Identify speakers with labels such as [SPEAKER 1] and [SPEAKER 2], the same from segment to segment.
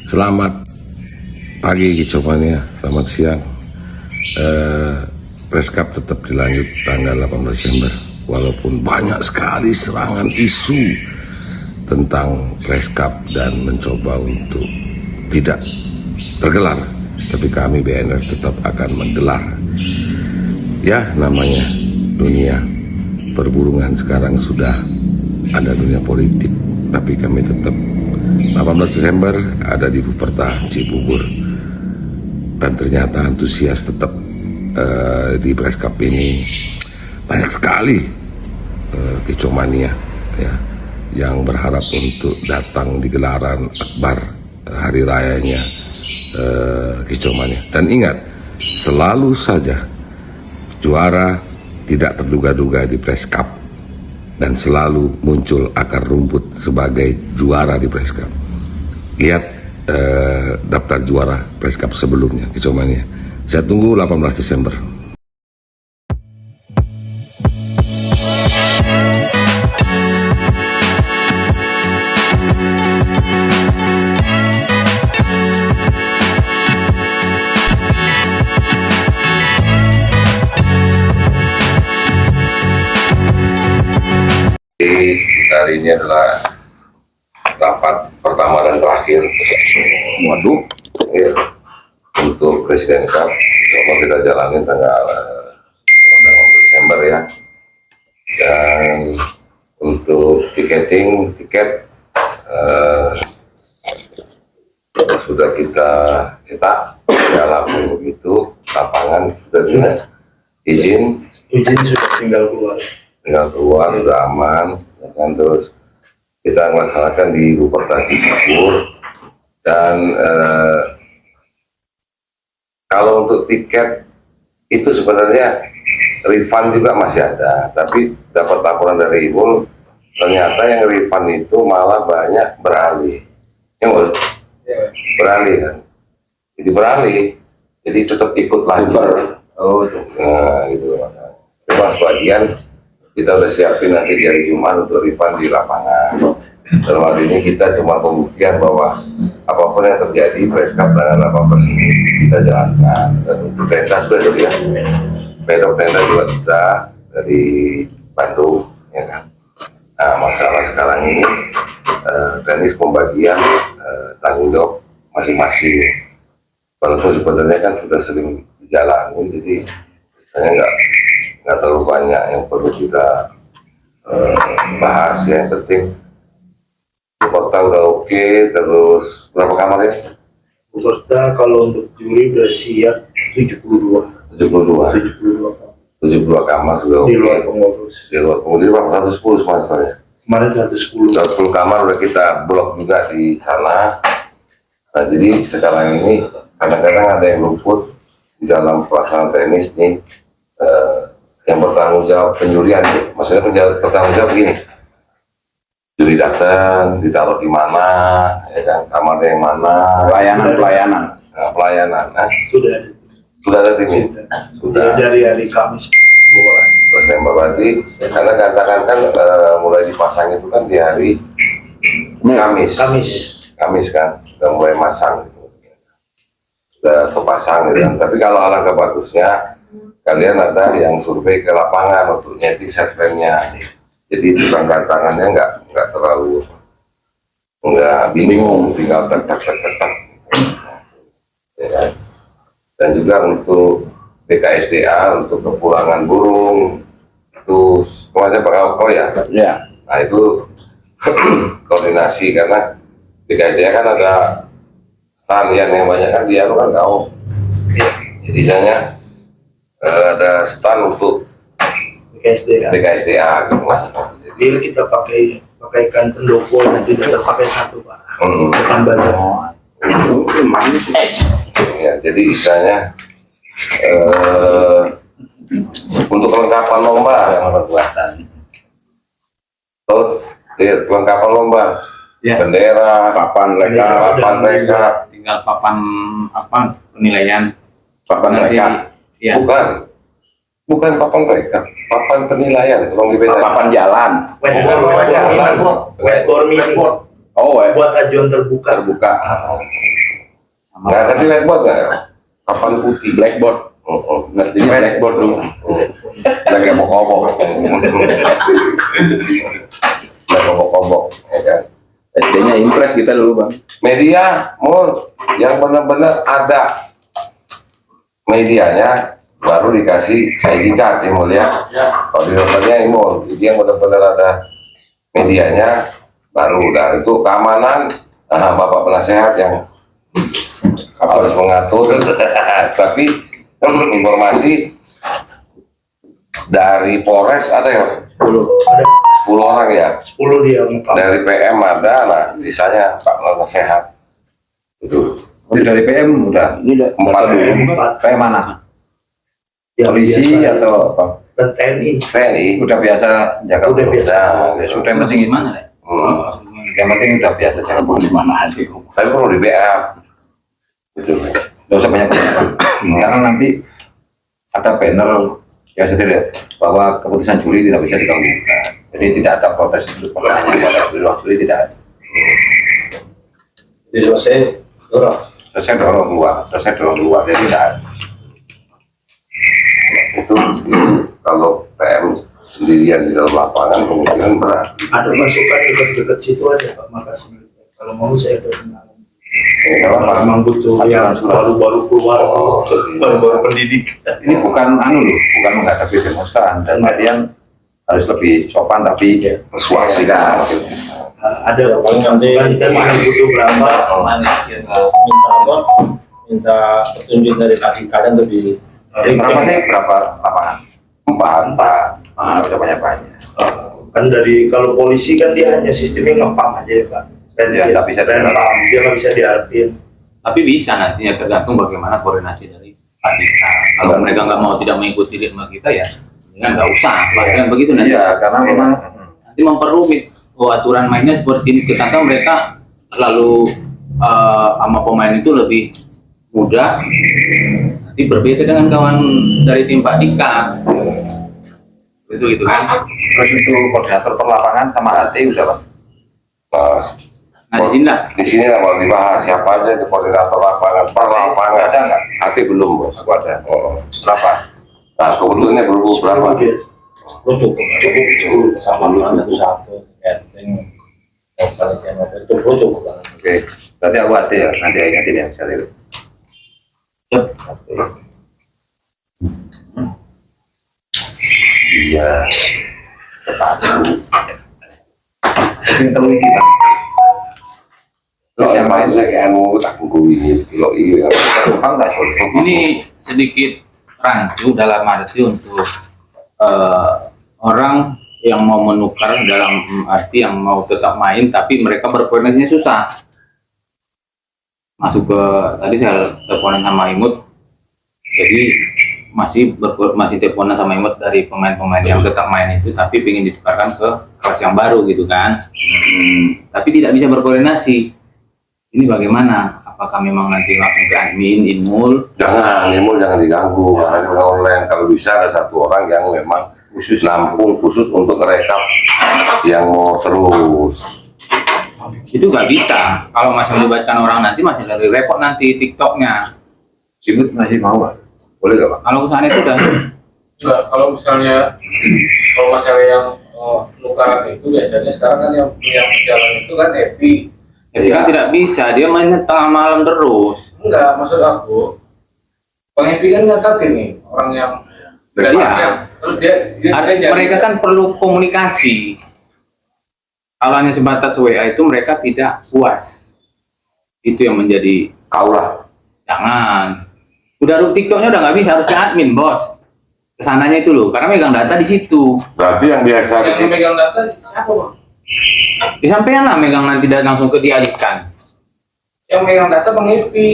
[SPEAKER 1] Selamat pagi Kicomania, selamat siang. Preskap tetap dilanjut tanggal 18 Desember. Walaupun banyak sekali serangan isu tentang preskap dan mencoba untuk tidak tergelar, tapi kami BNR tetap akan menggelar. Ya, namanya dunia perburungan sekarang sudah ada dunia politik, tapi kami tetap 18 Desember ada di Buperta Cibubur, dan ternyata antusias tetap di preskap ini banyak sekali Kicomania ya, yang berharap untuk datang di gelaran akbar hari rayanya Kicomania. Dan ingat, selalu saja juara tidak terduga-duga di preskap, dan selalu muncul akar rumput sebagai juara di preskap. Lihat daftar juara preskap sebelumnya Kicomania. Saya tunggu 18 Desember. Hari ini adalah rapat pertama dan terakhir ya, untuk Presiden Cup. Insya kita jalanin tanggal 18 Desember ya. Dan untuk tiket sudah kita cetak ya, lalu itu lapangan sudah izin
[SPEAKER 2] sudah tinggal keluar
[SPEAKER 1] sudah aman. Dan terus kita melaksanakan di Buperta Cibubur. Dan kalau untuk tiket itu sebenarnya refund juga masih ada, tapi dapat laporan dari Ibu ternyata yang refund itu malah banyak beralih, beralih kan, jadi beralih, jadi tetap ikut lanjut. Nah itu masalah. Cuma sebagian kita udah siapin nanti di hari Jumat untuk refund di lapangan. Dalam hal ini kita cuma pembuktian bahwa apapun yang terjadi preskap tanggal 18 ini kita jalankan. Dan untuk tenda sudah jadi ya, pedok tenda juga sudah dari Bandung ya kan. Nah masalah sekarang ini teknis pembagian tanggung jawab masing-masing, walaupun sebenarnya kan sudah sering dijalani, jadi saya nggak terlalu banyak yang perlu kita bahas ya. Yang penting Buperta udah oke. Terus berapa kamar ya?
[SPEAKER 2] Buperta kalau untuk juri udah siap 72
[SPEAKER 1] kamar sudah oke.
[SPEAKER 2] Di luar pengurus.
[SPEAKER 1] Di luar pengurus berapa? 110 semuanya.
[SPEAKER 2] Kemarin 110
[SPEAKER 1] kamar udah kita blok juga di sana. Nah jadi sekarang ini kadang-kadang ada yang luput di dalam pelaksanaan tenis nih, yang bertanggung jawab penjurian. Maksudnya bertanggung jawab begini, juri datang, ditaruh di mana, ya kan, kamarnya yang mana, pelayanan. Sudah ada tim. Sudah.
[SPEAKER 2] Dari hari Kamis.
[SPEAKER 1] Terus tembak berarti, karena katakan kan mulai dipasang itu kan di hari Kamis kan, sudah mulai masang gitu. Sudah terpasang gitu kan. Tapi kalau alangkah bagusnya kalian ada yang survei ke lapangan untuk nyeting set plan-nya. Jadi tukang tangannya nggak terlalu bingung, tinggal tak ya kan? Dan juga untuk BKSDA untuk kepulangan burung itu semuanya ya. Nah itu koordinasi, karena BKSDA kan ada stand yang banyak kan dia kan kau. Jadi misalnya ada stand untuk BKSDA gitu,
[SPEAKER 2] Jadi kita pakaikan pendopo, nanti kita pakai satu Pak. Bukan bazar.
[SPEAKER 1] Ya, jadi istilahnya untuk kelengkapan lomba yang perbuatan. Terus lihat kelengkapan lomba, ya. Bendera, papan mereka,
[SPEAKER 3] tinggal papan penilaian.
[SPEAKER 1] Papan mereka. Ya. Bukan papan mereka, papan penilaian. Tolong dibedakan.
[SPEAKER 3] Papan jalan.
[SPEAKER 2] Whiteboard. Oh, buat ajuan terbuka.
[SPEAKER 1] Nggak ngerti blackboard nggak? Papan putih.
[SPEAKER 4] Blackboard. Ngerti blackboard dulu.
[SPEAKER 1] Nggak kayak kobok. Nggak kobok, ya kan?
[SPEAKER 4] SD-nya Impress kita dulu, Bang.
[SPEAKER 1] Media, yang benar-benar ada medianya baru dikasih ID card ya Mul ya. Koordinatornya Imul, jadi yang benar-benar ada medianya baru. Dan itu keamanan, Bapak Penasehat yang harus mengatur. Tapi informasi dari Polres ada ya? 10 orang ya?
[SPEAKER 2] 10 dia ngepam.
[SPEAKER 1] Dari PM ada, nah sisanya Pak Penasehat itu.
[SPEAKER 4] Ini dari PM udah.
[SPEAKER 3] Ini udah
[SPEAKER 1] 4 dulu.
[SPEAKER 4] PM mana?
[SPEAKER 2] Ya,
[SPEAKER 4] Polisi
[SPEAKER 2] biasa.
[SPEAKER 4] atau apa?
[SPEAKER 2] Dan TNI.
[SPEAKER 1] TNI.
[SPEAKER 4] Udah biasa jaga
[SPEAKER 2] Udah
[SPEAKER 4] pos.
[SPEAKER 2] biasa.
[SPEAKER 4] Nah, ya sudah yang penting
[SPEAKER 3] gimana ya?
[SPEAKER 4] yang penting udah biasa jaga pos di mana aja.
[SPEAKER 1] Tapi perlu di backup. Gitu.
[SPEAKER 4] Gak usah banyak karena nanti ada banner ya sendiri bahwa keputusan Juli tidak bisa diganggu. Jadi tidak ada protes untuk pertanyaan pada Juli tidak ada.
[SPEAKER 2] Jadi selesai dorong.
[SPEAKER 4] Selesai dorong keluar, jadi tidak ada.
[SPEAKER 1] Itu kalau PM sendirian di dalam lapangan kemungkinan berat.
[SPEAKER 2] Ada masukan dekat-dekat situ aja Pak, makasih. Kalau mau saya ada kenalan.
[SPEAKER 4] Kalau
[SPEAKER 2] Memang butuh yang baru-baru keluar, baru-baru pendidik.
[SPEAKER 4] ini bukan anu loh, bukan menghadapi demonstran dan kalian harus lebih sopan tapi
[SPEAKER 1] Persuasi kan.
[SPEAKER 2] Ada masukan dan yang butuh berapa?
[SPEAKER 5] minta apa? Minta petunjuk dari kaki kalian untuk di
[SPEAKER 4] berapa sih berapa lapangan?
[SPEAKER 1] 4.
[SPEAKER 4] Ah, udah banyak.
[SPEAKER 2] Kan dari kalau polisi kan dia hanya sistemnya ngepam aja ya Pak. Dan
[SPEAKER 4] Dia nggak bisa diharapin.
[SPEAKER 2] dia nggak bisa diharapin.
[SPEAKER 3] Tapi bisa nantinya tergantung bagaimana koordinasi dari Pak Dika. Kalau mereka nggak mau tidak mengikuti ritme kita ya, dengan nggak usah. Bahkan begitu nanti.
[SPEAKER 4] Iya, karena memang
[SPEAKER 3] Nanti memperumit. Oh, aturan mainnya seperti ini. Kita mereka lalu sama pemain itu lebih mudah. Nanti berbeda dengan kawan dari tim Pak Dika. Itu gitu kan.
[SPEAKER 4] terus itu koordinator perlapangan sama AT udah Bang.
[SPEAKER 1] Nah,
[SPEAKER 3] Nah di sini lah.
[SPEAKER 1] di sini lah mau dibahas siapa aja di koordinator lapangan, per lapangan.
[SPEAKER 4] Ada nggak?
[SPEAKER 1] Hati belum bos.
[SPEAKER 4] Aku ada.
[SPEAKER 1] Oh.
[SPEAKER 4] Berapa?
[SPEAKER 1] Nah kebutuhannya berapa?
[SPEAKER 2] Dia
[SPEAKER 5] cukup sama satu catering cukup kan.
[SPEAKER 4] Oke, berarti aku AT ya, nanti ingetin ya saya itu. Iya. Sepatu. Terus yang telu ini Bang. Terus yang lain
[SPEAKER 1] saya kayak anu tak kuwi kilo ini.
[SPEAKER 4] Bang nggak sih?
[SPEAKER 3] Ini sedikit rancu dalam arti untuk orang yang mau menukar dalam arti yang mau tetap main tapi mereka berkoordinasinya susah. Masuk ke tadi saya teleponan sama Imut, jadi masih teleponan sama Imut dari pemain-pemain yang tetap main itu tapi ingin ditukarkan ke kelas yang baru gitu kan. Tapi tidak bisa berkoordinasi. Ini bagaimana? Apakah memang nanti langsung ke admin, Inmul?
[SPEAKER 1] Jangan, Imul jangan diganggu. Makanya online kalau bisa ada satu orang yang memang khusus nampung khusus untuk ngerekap yang mau terus.
[SPEAKER 3] Itu nggak bisa. Kalau masih melibatkan orang nanti masih lebih repot nanti TikToknya.
[SPEAKER 4] Cibut masih mau nggak? Boleh nggak Bang?
[SPEAKER 3] Kalau kesana itu udah
[SPEAKER 5] Enggak, kalau misalnya masalah yang nukaran itu biasanya sekarang kan yang jalan itu kan Epi.
[SPEAKER 3] kan tidak bisa. Dia mainnya tengah malam terus.
[SPEAKER 5] Enggak, maksud aku Bang Epi kan nyatatin nih orang yang
[SPEAKER 3] Iya.
[SPEAKER 5] terus dia jadi-
[SPEAKER 3] Mereka kan perlu komunikasi. Kalau hanya sebatas WA itu mereka tidak puas. Itu yang menjadi
[SPEAKER 1] Kaulah.
[SPEAKER 3] jangan. Udah TikToknya udah nggak bisa, harus ke admin bos. Kesananya itu loh, karena megang data di situ.
[SPEAKER 1] Berarti yang biasa
[SPEAKER 5] yang megang data siapa Bang?
[SPEAKER 3] Disampaikan lah megang nanti dan langsung ke dialihkan.
[SPEAKER 5] Yang megang data Bang Epi.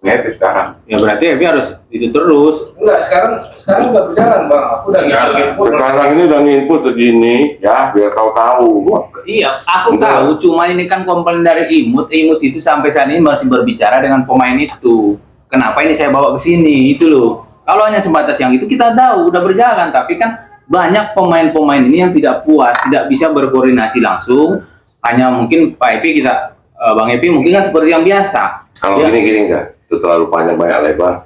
[SPEAKER 4] Nggak sekarang.
[SPEAKER 3] Ya berarti Evi harus itu terus.
[SPEAKER 5] Enggak, sekarang udah berjalan Bang. Aku udah ngitung.
[SPEAKER 1] sekarang ini udah nginput segini ya biar kau tahu.
[SPEAKER 3] Iya, aku
[SPEAKER 1] Enggak.
[SPEAKER 3] tahu. Cuma ini kan komplain dari Imut. Imut itu sampai saat ini masih berbicara dengan pemain itu. Kenapa ini saya bawa ke sini? Itu loh. Kalau hanya sebatas yang itu kita tahu udah berjalan. Tapi kan banyak pemain-pemain ini yang tidak puas, tidak bisa berkoordinasi langsung. Hanya mungkin Pak Evi kita Bang Epi mungkin kan seperti yang biasa.
[SPEAKER 1] Kalau
[SPEAKER 3] Dia-
[SPEAKER 1] gini enggak, itu terlalu panjang banyak lebar.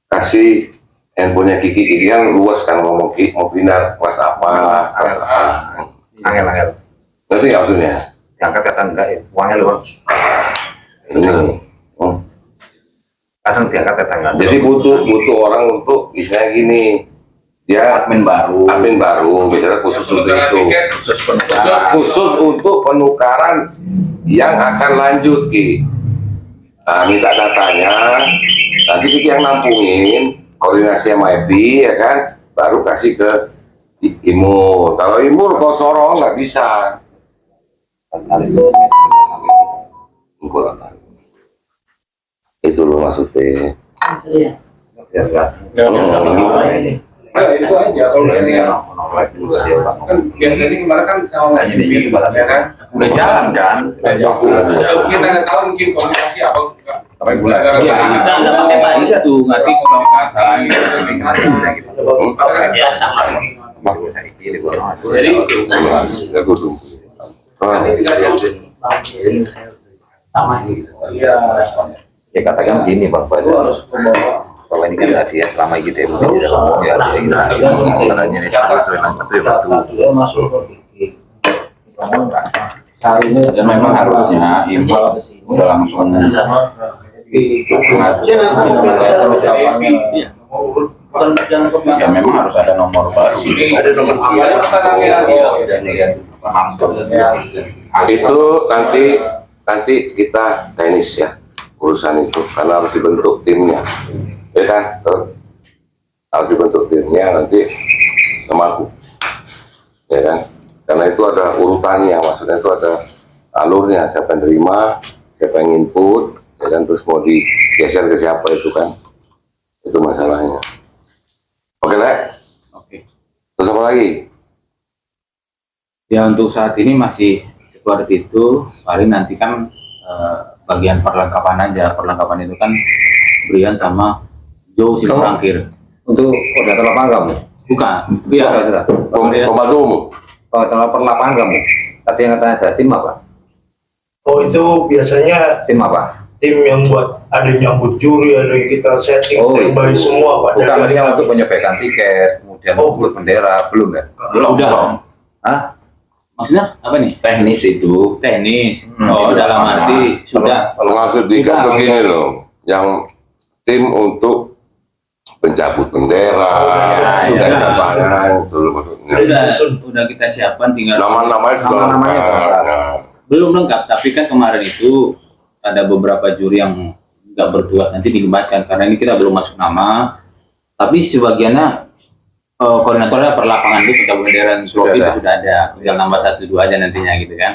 [SPEAKER 1] Kasih handphonenya Kiki kan luas kan ngomong Ki, mau pindah kelas apa, kelas apa.
[SPEAKER 4] Angel.
[SPEAKER 1] Ngerti nggak maksudnya?
[SPEAKER 4] Diangkat kadang enggak ya. Angel Bang.
[SPEAKER 1] Ini. Hmm.
[SPEAKER 4] Kadang diangkat kadang enggak.
[SPEAKER 1] Jadi butuh orang untuk misalnya gini, dia
[SPEAKER 3] Admin baru,
[SPEAKER 1] misalnya khusus untuk
[SPEAKER 5] Penukaran
[SPEAKER 1] itu,
[SPEAKER 5] tiket,
[SPEAKER 1] khusus untuk penukaran yang akan lanjut Ki. Nah, minta datanya, nanti Kiki yang nampungin, koordinasi sama Epi ya kan, baru kasih ke Imur. Kalau Imur kau sorong nggak bisa. Engkau apa? Itu loh maksudnya.
[SPEAKER 4] Ya enggak.
[SPEAKER 5] Nah, itu aja. Kalau
[SPEAKER 4] Ini
[SPEAKER 5] misalnya
[SPEAKER 4] kan nolak juga dia Bang.
[SPEAKER 5] kan biasanya kemarin kan kalau
[SPEAKER 4] Hanya dia coba tanya.
[SPEAKER 5] ya kan.
[SPEAKER 4] Udah jalan kan?
[SPEAKER 5] Atau mungkin nggak tahu mungkin komunikasi apa enggak.
[SPEAKER 4] Sampai bulan.
[SPEAKER 3] Iya, kita nggak pakai Pak itu, ngerti kalau masalah gitu.
[SPEAKER 5] Ya,
[SPEAKER 4] Bang, saya pilih gua.
[SPEAKER 5] Jadi
[SPEAKER 1] Ya gue tunggu.
[SPEAKER 5] ini tidak yang iya
[SPEAKER 4] Ya katakan begini Bang
[SPEAKER 5] itu
[SPEAKER 4] Bas.
[SPEAKER 5] harus membawa
[SPEAKER 4] Bahwa ini kan tadi ya selama kita mungkin tidak ngomong ya kita katanya ini salah satu ya betul.
[SPEAKER 3] Dan memang harusnya Iqbal udah langsung ya memang harus ada nomor baru.
[SPEAKER 5] ada nomor apa
[SPEAKER 1] Itu nanti kita tenis ya urusan itu karena harus dibentuk timnya, ya kan? Harus dibentuk timnya nanti sama aku, ya kan? Karena itu ada urutannya, maksudnya itu ada alurnya, siapa yang terima, siapa yang input, ya kan? Terus mau digeser ke siapa itu kan? Itu masalahnya. Oke, Lek?
[SPEAKER 3] Oke.
[SPEAKER 1] Terus apa lagi?
[SPEAKER 3] Ya untuk saat ini masih seperti itu. Paling nanti kan bagian perlengkapan aja. Perlengkapan itu kan Brian sama Joe si parkir.
[SPEAKER 4] Untuk koordinator lapangan kamu.
[SPEAKER 3] Bukan. Iya.
[SPEAKER 4] Sudah.
[SPEAKER 1] Pembantu umum.
[SPEAKER 4] Koordinator lapangan kamu. Tadi yang katanya ada tim apa?
[SPEAKER 2] Oh itu biasanya
[SPEAKER 4] Tim apa?
[SPEAKER 2] tim yang buat ada nyambut juri, ada yang kita setting standby
[SPEAKER 4] itu.
[SPEAKER 2] semua Pak.
[SPEAKER 4] Bukan
[SPEAKER 2] Dari
[SPEAKER 4] maksudnya
[SPEAKER 2] kami.
[SPEAKER 4] untuk penyebekan tiket, kemudian
[SPEAKER 2] Oh,
[SPEAKER 4] untuk bendera, belum ya?
[SPEAKER 3] Udah.
[SPEAKER 4] Hah?
[SPEAKER 3] Maksudnya apa nih?
[SPEAKER 6] Teknis itu
[SPEAKER 3] Teknis.
[SPEAKER 4] Oh,
[SPEAKER 3] Dalam arti sudah.
[SPEAKER 1] Maksud Dika begini loh, yang tim untuk pencabut bendera,
[SPEAKER 3] ya,
[SPEAKER 1] dan
[SPEAKER 3] ya.
[SPEAKER 1] lapangan, itu loh maksudnya.
[SPEAKER 3] Udah kita siapkan, tinggal
[SPEAKER 1] Nama-namanya sudah
[SPEAKER 4] Nama-namanya
[SPEAKER 1] lengkap.
[SPEAKER 4] lengkap.
[SPEAKER 1] Nah,
[SPEAKER 3] belum lengkap. Tapi kan kemarin itu ada beberapa juri yang nggak bertugas nanti dilibatkan karena ini kita belum masuk nama. Tapi sebagiannya koordinatornya per lapangan itu pencabut bendera dan
[SPEAKER 4] Sudah
[SPEAKER 3] trofi itu
[SPEAKER 4] ada.
[SPEAKER 3] sudah ada. Tinggal nambah 1-2 aja nantinya gitu kan.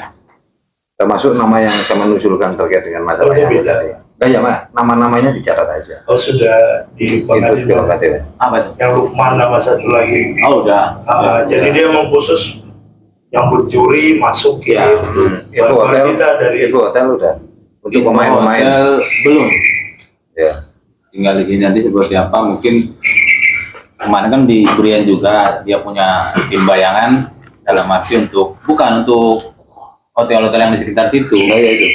[SPEAKER 4] Termasuk nama yang saya mengusulkan terkait dengan masalah
[SPEAKER 2] Oh,
[SPEAKER 4] yang
[SPEAKER 2] beda.
[SPEAKER 4] tadi. Enggak ya, Mas. Nama-namanya dicatat aja.
[SPEAKER 2] Oh sudah di
[SPEAKER 4] Input
[SPEAKER 2] Bangkali,
[SPEAKER 4] prerogatif.
[SPEAKER 3] Apa itu?
[SPEAKER 2] yang Lukman nama satu lagi.
[SPEAKER 3] Oh udah.
[SPEAKER 2] Jadi dia emang khusus nyambut juri masuk
[SPEAKER 3] Ya.
[SPEAKER 4] Info hotel,
[SPEAKER 2] kita dari
[SPEAKER 4] info hotel udah. Untuk
[SPEAKER 3] Info
[SPEAKER 4] pemain-pemain.
[SPEAKER 3] hotel belum.
[SPEAKER 4] Ya.
[SPEAKER 3] Tinggal di sini nanti seperti apa mungkin. Kemarin kan di Brian juga dia punya tim bayangan dalam arti bukan untuk hotel-hotel yang di sekitar situ.
[SPEAKER 4] Oh ya itu.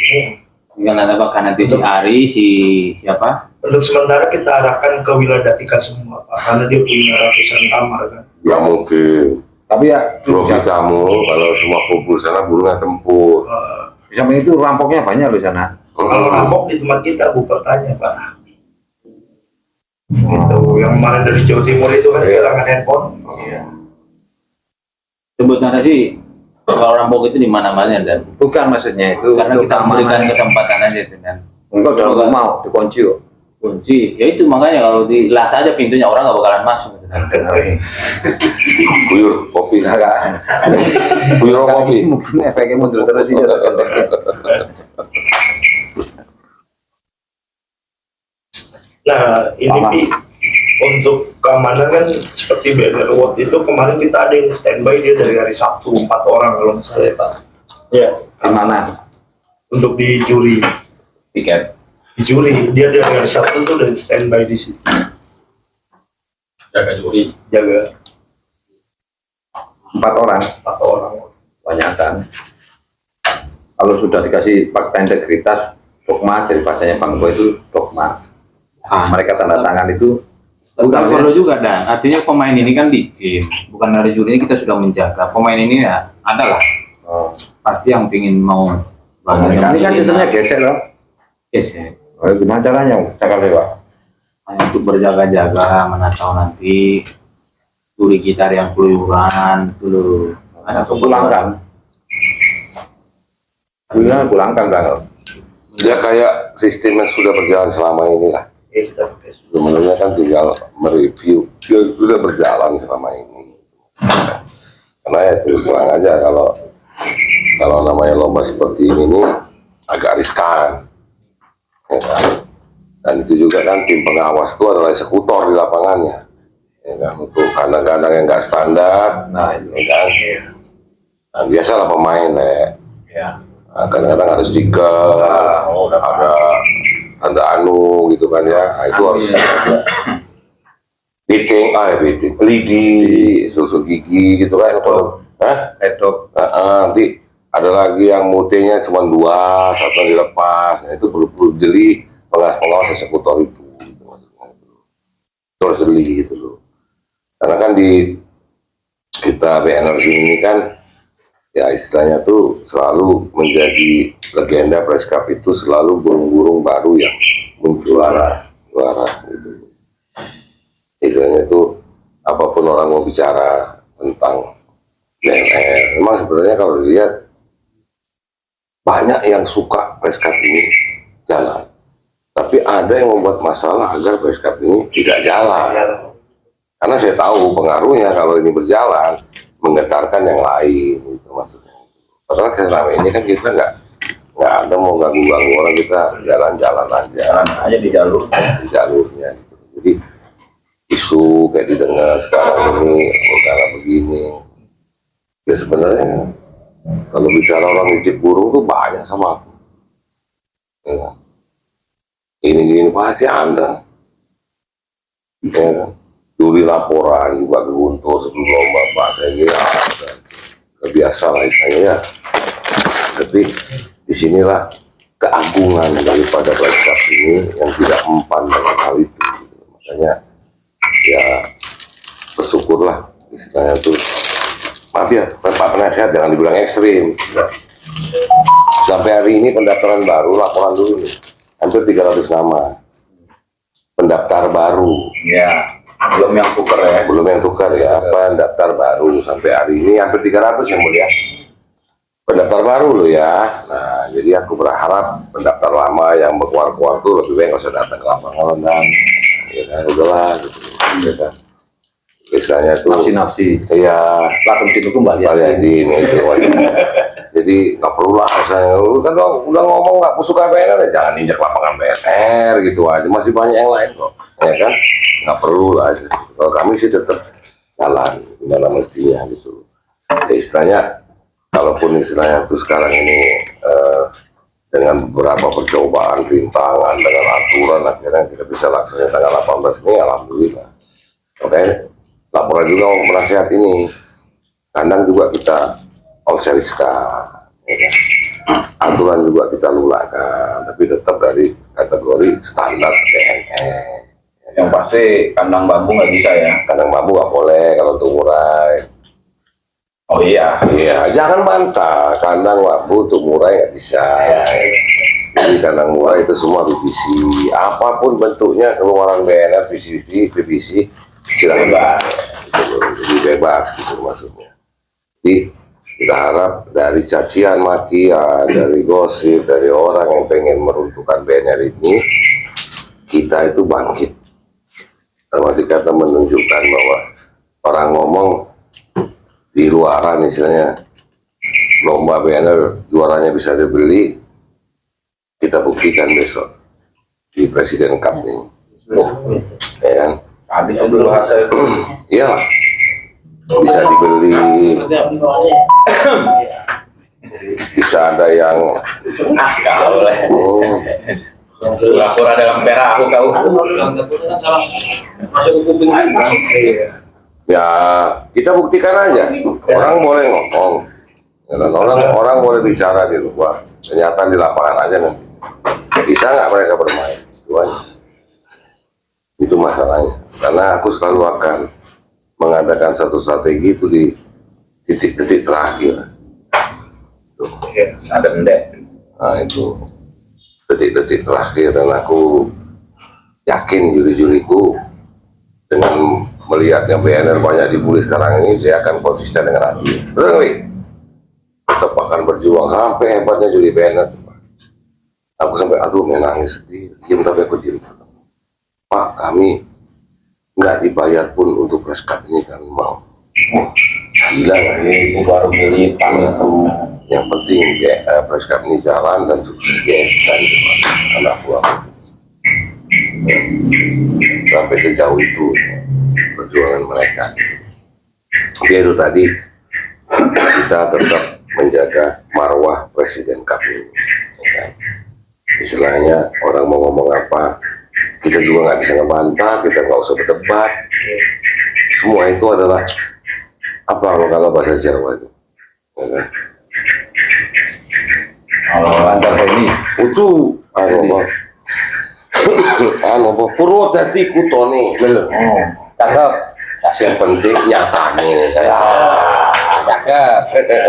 [SPEAKER 3] Tinggal nanti apakah nanti si Ari, si siapa?
[SPEAKER 2] Untuk sementara kita arahkan ke Wiladatika semua Pak, karena dia punya ratusan kamar kan.
[SPEAKER 1] ya mungkin.
[SPEAKER 4] Tapi ya
[SPEAKER 1] Grogi kamu kalau semua kumpul sana burungnya tempur.
[SPEAKER 4] di samping itu rampoknya banyak loh sana.
[SPEAKER 2] Kalau rampok di tempat kita Bu bertanya Pak. Itu yang kemarin dari Jawa Timur itu kan kehilangan handphone.
[SPEAKER 3] Sebutnya sih kalau rampok itu di mana-mana dan
[SPEAKER 4] Bukan maksudnya itu
[SPEAKER 3] karena
[SPEAKER 4] untuk
[SPEAKER 3] kita memberikan
[SPEAKER 4] keamanan.
[SPEAKER 3] kesempatan aja itu kan.
[SPEAKER 4] Enggak dalam rumah dikunci kok.
[SPEAKER 3] Kunci, ya itu makanya kalau dilas aja pintunya orang nggak bakalan masuk. Gitu kan.
[SPEAKER 1] Buyur kopi.
[SPEAKER 4] Enggak.
[SPEAKER 1] Buyur kopi.
[SPEAKER 4] Mungkin efeknya mundur terus sih.
[SPEAKER 2] Nah ini
[SPEAKER 4] Paham.
[SPEAKER 2] Pi, untuk keamanan kan seperti banner award itu kemarin kita ada yang standby dia dari hari Sabtu 4 orang kalau misalnya Pak. Ya.
[SPEAKER 4] Di mana?
[SPEAKER 2] Untuk di juri.
[SPEAKER 3] Tiket.
[SPEAKER 2] Di juri dia dari hari Sabtu tuh udah standby di situ.
[SPEAKER 5] jaga juri.
[SPEAKER 2] Jaga
[SPEAKER 4] 4 orang.
[SPEAKER 2] 4 orang.
[SPEAKER 4] Banyak kan. kalau sudah dikasih fakta integritas dogma, jadi bahasanya Bang Boy itu dogma. Mereka tanda tangan itu
[SPEAKER 3] Bukan perlu juga, Dan. Artinya pemain ini kan licin. Bukan dari jurinya kita sudah menjaga. Pemain ini ya adalah pasti yang pingin mau
[SPEAKER 4] ini kan sistemnya gesek loh.
[SPEAKER 3] gesek.
[SPEAKER 4] Oh, gimana caranya cakap lewat?
[SPEAKER 3] Hanya untuk berjaga-jaga, mana tahu nanti juri kita ada yang keluyuran dulu. Ada
[SPEAKER 4] Pulangkan. Pulangkan Bang.
[SPEAKER 1] Ya kayak sistem yang sudah berjalan selama ini lah.
[SPEAKER 2] Kita pakai
[SPEAKER 1] Sebenarnya kan tinggal mereview, sudah berjalan selama ini. Karena ya terus terang aja kalau namanya lomba seperti ini nih agak riskan, ya kan? Dan itu juga kan tim pengawas itu adalah eksekutor di lapangannya, ya kan? Untuk kandang-kandang yang nggak standar,
[SPEAKER 4] Nah, itu.
[SPEAKER 1] ya kan? Nah, biasalah pemain
[SPEAKER 3] ya.
[SPEAKER 1] Nah, kadang-kadang ada stiker, ada anu gitu kan ya. Nah, itu harus biting, lidi, susu gigi gitu kan.
[SPEAKER 4] Edok.
[SPEAKER 1] Nanti ada lagi yang mutenya cuma 2, satu yang dilepas. Nah, itu perlu jeli pengawas eksekutor itu, gitu maksudnya. Terus jeli gitu loh. Karena kan di kita BNR ini kan ya istilahnya tuh selalu menjadi legenda Press Cup itu selalu burung-burung baru yang muncul juara gitu. Istilahnya tuh apapun orang mau bicara tentang BNR, memang sebenarnya kalau dilihat banyak yang suka Press Cup ini jalan, tapi ada yang membuat masalah agar Press Cup ini tidak jalan. Karena saya tahu pengaruhnya kalau ini berjalan menggetarkan yang lain gitu maksudnya. Padahal selama ini kan kita nggak ada mau ganggu orang, kita jalan-jalan aja
[SPEAKER 4] di jalur.
[SPEAKER 1] di jalurnya gitu. Jadi isu kayak didengar sekarang ini karena begini ya sebenarnya kalau bicara orang nitip burung tuh banyak sama aku ya kan? Ini pasti Anda ya kan? Juri laporan juga ke Guntur sebelum lomba Pak, saya kira biasa lah istilahnya ya. Tapi disinilah keagungan daripada Press Cup ini yang tidak mempan dengan hal itu gitu. Makanya ya bersyukurlah istilahnya tuh, maaf ya Pak Penasihat jangan dibilang ekstrim. Sampai hari ini pendaftaran baru, laporan dulu nih hampir 300 nama pendaftar baru
[SPEAKER 4] Ya, belum yang tuker ya.
[SPEAKER 1] belum yang tukar ya, pendaftar baru sampai hari ini hampir 300 yang mulia pendaftar baru loh ya. Nah jadi aku berharap pendaftar lama yang berkuar-kuar tuh lebih baik nggak usah datang ke lapangan dan ya kan udahlah gitu ya kan. Biasanya tuh
[SPEAKER 4] Nafsi-nafsi.
[SPEAKER 1] ya
[SPEAKER 4] Lakon itu kembali
[SPEAKER 1] Aliadin itu wajib. Jadi nggak perlu lah misalnya kan udah ngomong nggak suka BNR ya jangan injak lapangan BNR gitu aja, masih banyak yang lain kok ya kan, nggak perlu lah. Kalau kami sih tetap jalan gimana mestinya gitu ya, istilahnya kalaupun istilahnya tuh sekarang ini dengan beberapa percobaan rintangan dengan aturan akhirnya kita bisa laksanakan tanggal 18 ini alhamdulillah. Oke, laporan juga mau penasihat ini kandang juga kita all seriska ya kan? Aturan juga kita lunakan tapi tetap dari kategori standar BNR.
[SPEAKER 4] Yang pasti kandang bambu nggak bisa ya.
[SPEAKER 1] Kandang bambu nggak boleh kalau untuk murai.
[SPEAKER 4] Oh iya.
[SPEAKER 1] Iya, jangan bantah. Kandang bambu untuk murai nggak bisa. Jadi kandang murai itu semua PVC. Apapun bentuknya keluaran BNR PVC silakan bebas. Jadi bebas gitu maksudnya. Jadi kita harap dari cacian makian, dari gosip, dari orang yang pengen meruntuhkan BNR ini, kita itu bangkit. Arti kata menunjukkan bahwa orang ngomong di luaran istilahnya lomba BNR juaranya bisa dibeli, kita buktikan besok di Presiden Cup ini. Ya kan?
[SPEAKER 4] Habis itu bahasa itu.
[SPEAKER 1] Iyalah, bisa dibeli, bisa ada yang
[SPEAKER 4] Pura-pura dalam perak aku tahu.
[SPEAKER 5] Masuk ke kuping
[SPEAKER 1] ya kita buktikan aja. Orang boleh ngomong, Dan orang boleh bicara di luar, ternyata di lapangan aja nanti bisa nggak mereka bermain, itu aja. Itu masalahnya, karena aku selalu akan mengadakan satu strategi itu di titik-titik terakhir.
[SPEAKER 3] Sadar ndek.
[SPEAKER 1] Nah itu detik-detik terakhir, dan aku yakin juri-juriku dengan melihatnya BNR banyak dibully sekarang ini, dia akan konsisten dengan hati. Betul nggak? Tetap akan berjuang sampai hebatnya juri BNR. Aku sampai aduh menangis sedih, diam tapi aku diam. Pak, kami nggak dibayar pun untuk press cup ini, kami mau. Wah, gila nggak ya?
[SPEAKER 3] Itu baru militan itu.
[SPEAKER 1] Yang penting press cup ini jalan dan sukses ya, dan anak buah. Ya, sampai sejauh itu perjuangan mereka. Dia itu tadi kita tetap menjaga marwah Presiden Cup ini. Ya kan? Istilahnya orang mau ngomong apa, kita juga nggak bisa ngebantah, kita nggak usah berdebat. Semua itu adalah apa kalau bahasa Jawa itu. Ya kan?
[SPEAKER 4] Antar ini
[SPEAKER 1] Itu apa Purwodadi kutone lho.
[SPEAKER 4] cakep.
[SPEAKER 1] Yang penting nyatane.
[SPEAKER 4] Cakep.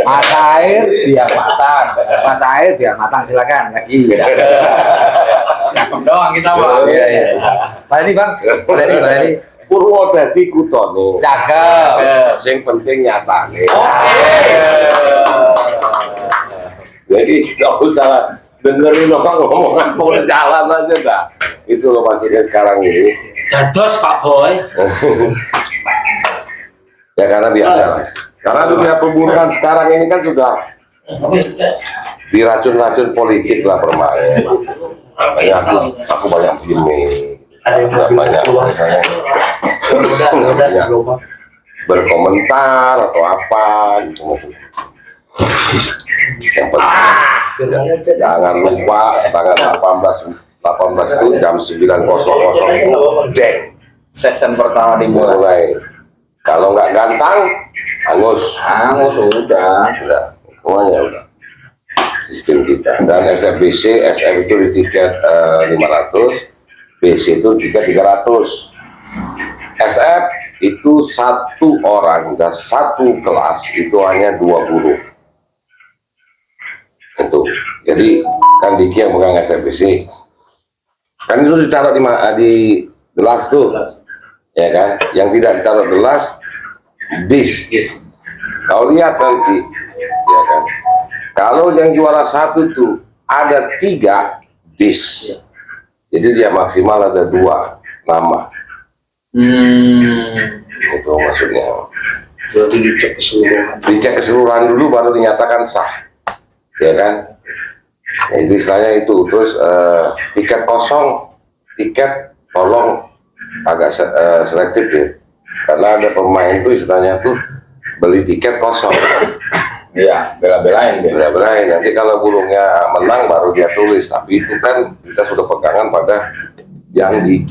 [SPEAKER 4] Mas Air biar matang. Mas Air biar matang, silakan lagi.
[SPEAKER 3] Cakep doang kita mah.
[SPEAKER 4] Iya iya. Pak ini Bang, boleh nih.
[SPEAKER 1] Purwodadi kutone.
[SPEAKER 4] Cakep.
[SPEAKER 1] Yang penting nyatane. Jadi nggak usah dengerin orang ngomong apa, udah jalan aja dah. Itu loh maksudnya sekarang ini.
[SPEAKER 2] Dados Pak Boy.
[SPEAKER 1] Ya karena biasa lah. Karena dunia pembunuhan sekarang ini kan sudah diracun-racun politik lah permain. Makanya aku banyak gini.
[SPEAKER 2] Ada yang
[SPEAKER 1] banyak misalnya
[SPEAKER 2] udah
[SPEAKER 1] berkomentar atau apa gitu maksudnya. Yang penting jangan lupa tanggal 18 itu jam 9.00 deng
[SPEAKER 3] Season pertama dimulai.
[SPEAKER 1] mulai. Kalau nggak gantang, angus.
[SPEAKER 3] Sudah.
[SPEAKER 1] Udah, semuanya udah. Sistem kita. Dan SFBC, SF itu di tiket 500, BC itu tiket 300. SF itu satu orang dan satu kelas itu hanya 2 guru. Itu. Jadi kan Diki yang pegang SFBC. Kan itu ditaruh di gelas tuh. Ya kan? Yang tidak ditaruh gelas disk. Kau lihat nanti, ya kan? Kalau yang juara 1 tuh ada 3 disk, jadi dia maksimal ada 2 nama. Itu maksudnya.
[SPEAKER 2] Berarti dicek keseluruhan.
[SPEAKER 1] Dicek keseluruhan dulu baru dinyatakan sah, ya kan? Ya, itu istilahnya itu. Terus tiket kosong, tiket tolong agak selektif ya, karena ada pemain tuh istilahnya tuh beli tiket kosong.
[SPEAKER 3] Iya, bela-belain deh.
[SPEAKER 1] Bela-belain, nanti kalau burungnya menang baru dia tulis, tapi itu kan kita sudah pegangan pada yang di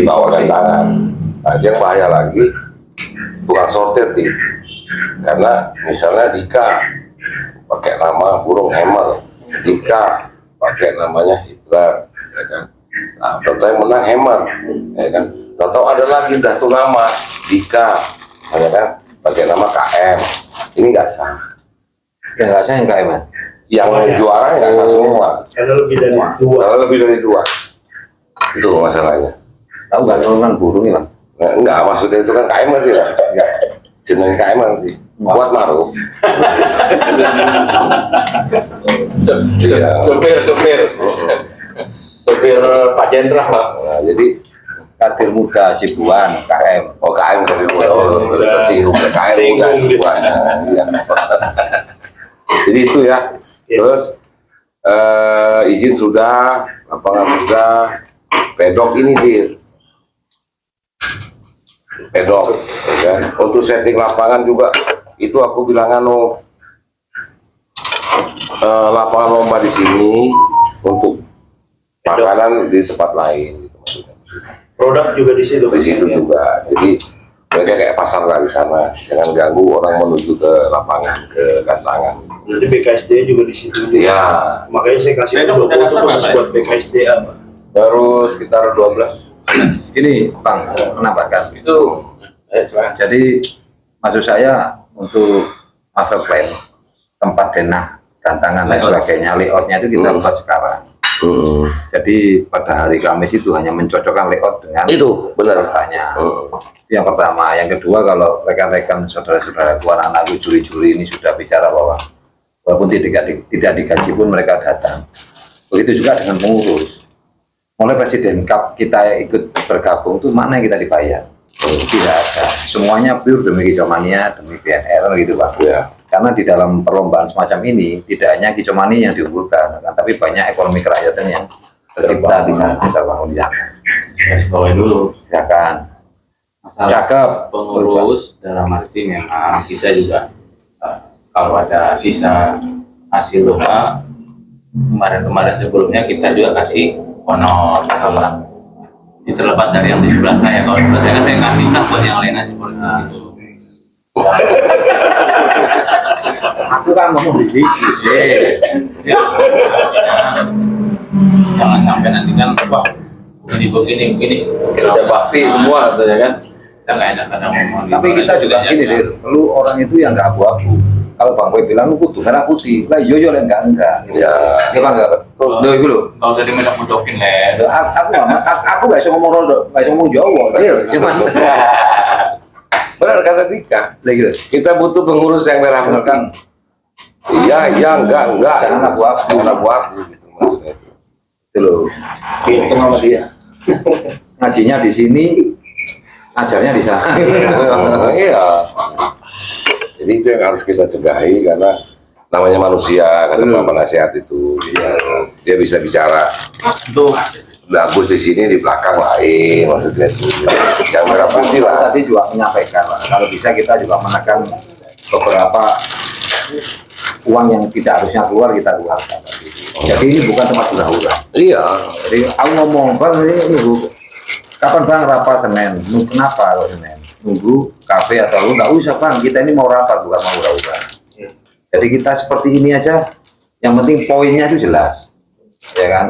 [SPEAKER 1] bawah tangan. Nah, yang bahaya lagi tukang sortir nih, karena misalnya Dika pakai nama burung hammer, Dika pakai namanya Hitler, ya kan? Nah, contoh yang menang hammer, ya kan? Tahu ada lagi dah tuh nama Dika, ya kan? Pakai nama KM, ini nggak sah.
[SPEAKER 4] Yang nggak saya yang KM.
[SPEAKER 1] Yang juara nggak sah semua.
[SPEAKER 2] Karena lebih dari 2.
[SPEAKER 1] Karena lebih dari 2. Itu masalahnya.
[SPEAKER 4] Tahu nggak kan burung ini Bang?
[SPEAKER 1] Nah, enggak, maksudnya itu kan KM nanti lah. Enggak. Jeneng KM nanti. Buat Maruf. Iya.
[SPEAKER 3] Supir Pak Jenderal.
[SPEAKER 1] Nah, jadi
[SPEAKER 4] Kadir Muda Sibuan KM.
[SPEAKER 1] oh KM dari tersinggung ke KM udah semuanya. Iya. Jadi itu ya. Terus izin sudah, lapangan sudah, pedok ini pedok, ya kan? Untuk setting lapangan juga itu aku bilang lapangan lomba di sini untuk makanan di tempat lain gitu maksudnya.
[SPEAKER 2] Produk juga di situ.
[SPEAKER 1] Di situ juga. Jadi mereka kayak pasar lah di sana, jangan ganggu orang menuju ke lapangan, ke gantangan.
[SPEAKER 2] Jadi BKSD juga di situ.
[SPEAKER 1] Iya.
[SPEAKER 2] Makanya saya kasih
[SPEAKER 3] Saya
[SPEAKER 2] dulu
[SPEAKER 3] udah
[SPEAKER 2] itu
[SPEAKER 3] daftar,
[SPEAKER 2] khusus
[SPEAKER 3] Pak.
[SPEAKER 2] buat BKSD apa?
[SPEAKER 1] Baru sekitar 12.
[SPEAKER 4] Ini Bang, menambahkan.
[SPEAKER 5] Itu silakan.
[SPEAKER 4] Jadi maksud saya untuk master plan, tempat denah, gantangan dan sebagainya, layoutnya itu kita buat sekarang. Jadi pada hari Kamis itu hanya mencocokkan layout dengan
[SPEAKER 1] Itu benar.
[SPEAKER 4] pesertanya. Itu yang pertama. Yang kedua, kalau rekan-rekan saudara-saudara anak-anakku juri-juri ini sudah bicara bahwa walaupun tidak digaji pun mereka datang. Begitu juga dengan pengurus. Mulai Presiden Cup kita ikut bergabung tuh mana yang kita dibayar? Tidak ada. Semuanya pure demi Kicomania, demi BNR gitu Pak.
[SPEAKER 1] Ya.
[SPEAKER 4] Karena di dalam perlombaan semacam ini tidak hanya Kicomania yang diunggulkan, kan, tapi banyak ekonomi kerakyatan yang tercipta di sana, terbangun di sana.
[SPEAKER 3] Garis bawahi dulu.
[SPEAKER 4] Silakan.
[SPEAKER 3] Masalah
[SPEAKER 4] Cakep.
[SPEAKER 3] pengurus dalam arti memang kita juga kalau ada sisa hasil lomba kemarin sebelumnya kita juga kasih honor apa ini terlepas dari yang di sebelah saya. Kalau sebelah saya kan saya kasih udah buat yang lain aja seperti itu.
[SPEAKER 4] Aku kan ngomong dikit.
[SPEAKER 3] Ya, jangan sampai nanti kan wah begini sudah bakti semua ya kan kita nggak enak kadang ngomong
[SPEAKER 4] Tapi kita juga gini Dir, perlu orang itu yang nggak abu-abu. Kalau Bang Boy bilang kudu merah putih, lah yo enggak gitu.
[SPEAKER 1] Ya.
[SPEAKER 4] Ya Bang enggak. Tuh itu loh.
[SPEAKER 3] nggak usah dimedak-medokin Le.
[SPEAKER 4] Aku nggak bisa ngomong Rondo, nggak bisa ngomong Jawa. Iya, cuman
[SPEAKER 1] Benar kata Dika.
[SPEAKER 4] lagi loh.
[SPEAKER 1] Kita butuh pengurus yang merah putih.
[SPEAKER 4] Kan
[SPEAKER 1] Iya, enggak.
[SPEAKER 4] Jangan abu-abu.
[SPEAKER 1] Jangan abu-abu gitu maksudnya itu.
[SPEAKER 4] itu loh. Itu sama dia. Ngajinya di sini, ajarnya di sana.
[SPEAKER 1] Iya. Jadi itu yang harus kita cegahi karena namanya manusia, kata Pak Penasihat itu. Dia bisa bicara
[SPEAKER 3] Tuh
[SPEAKER 1] bagus di sini, di belakang lain maksudnya itu. Yang merah putih lah.
[SPEAKER 4] Tadi juga menyampaikan lah, kalau bisa kita juga menekan beberapa uang yang tidak harusnya keluar kita keluarkan. Jadi ini bukan tempat hura-hura.
[SPEAKER 1] Iya.
[SPEAKER 4] Jadi aku ngomong Bang ini Bu, kapan Bang rapat Senin? Kenapa kalau Senin? Nunggu kafe atau nggak usah Bang, kita ini mau rapat bukan mau hura-hura. Jadi kita seperti ini aja, yang penting poinnya itu jelas, ya kan?